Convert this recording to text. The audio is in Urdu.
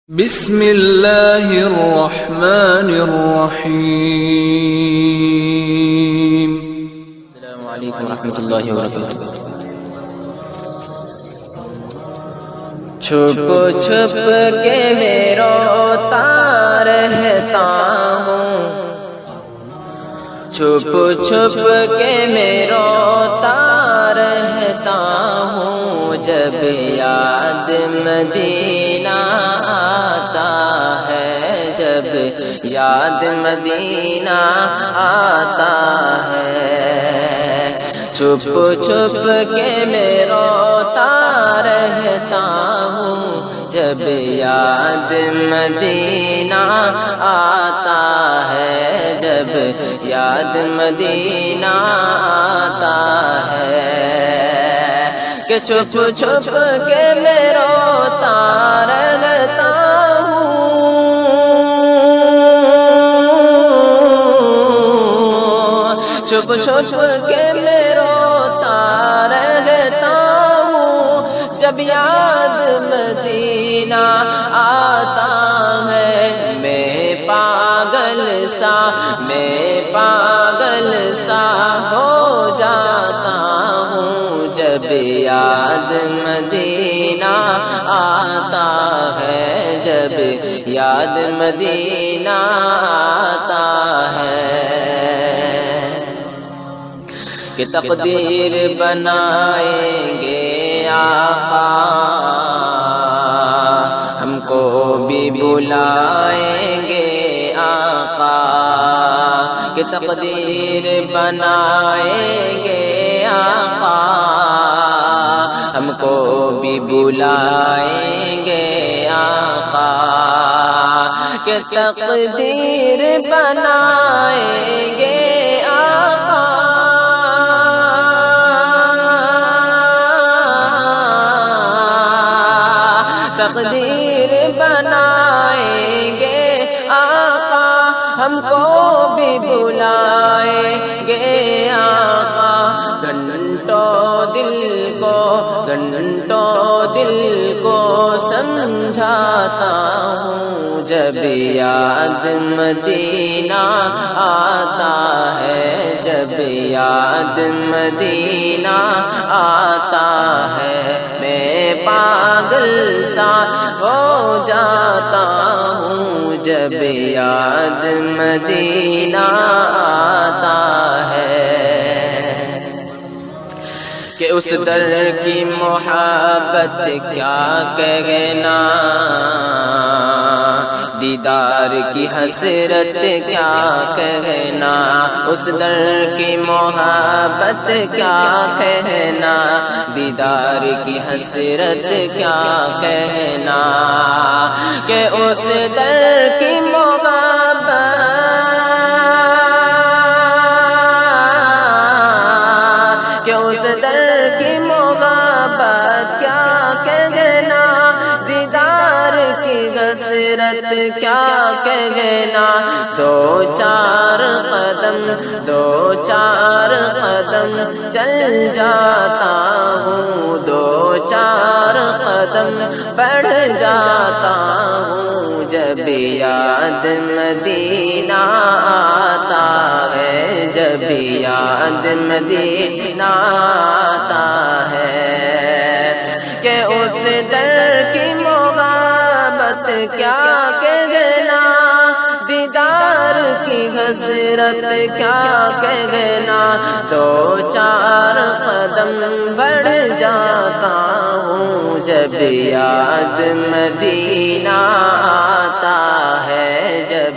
بسم اللہ الرحمن الرحیم۔ السلام علیکم ورحمۃ اللہ وبرکاتہ۔ چھپ چھپ کے میں روتا رہتا ہوں، چھپ چھپ کے میں روتا رہتا ہوں، جب یاد مدینہ آتا ہے، جب یاد مدینہ آتا ہے، چھپ چھپ کے میں روتا رہتا ہوں، جب یاد مدینہ آتا ہے، جب یاد مدینہ آتا ہے، کہ چھپ چھپ کے میں روتا رہتا ہوں، چھپ چھپ کے میں روتا رہتا ہوں، جب یاد مدینہ آتا ہے، میں پاگل سا ہو جاتا ہوں، جب یاد مدینہ آتا ہے، جب یاد مدینہ آتا ہے، کہ تقدیر بنائیں گے آقا، ہم کو بھی بلائیں گے آقا، کہ تقدیر بنائیں گے آقا، ہم کو بھی بلائیں گے آقا، کہ تقدیر بنائیں گے آقا، تقدیر بنائیں گے آقا، ہم کو بھی بلائیں گے آقا، گھنٹوں دل کو سمجھاتا ہوں، جب یاد مدینہ آتا ہے، جب یاد مدینہ آتا ہے، میں پاگل سا ہو جاتا ہوں، جب یاد مدینہ آتا ہے، کہ اس در کی محبت کیا کہنا، دیدار کی حسرت کیا کہنا، اس در کی محبت کیا کہنا، دیدار کی حسرت کیا کہنا، کہ اس در کی محبت، کہ اس در کی محبت کیا کہنا، دیدار کی حسرت کیا کہنا، دو چار قدم چل جاتا ہوں، دو چار قدم بڑھ جاتا ہوں، جب یاد مدینہ آتا ہے، جب یاد مدینہ آتا ہے، کہ اس در کی محبت کیا کہنا، دیدار کی حسرت کیا کہنا، دو چار قدم بڑھ جاتا ہوں، جب یاد مدینہ آتا ہے، جب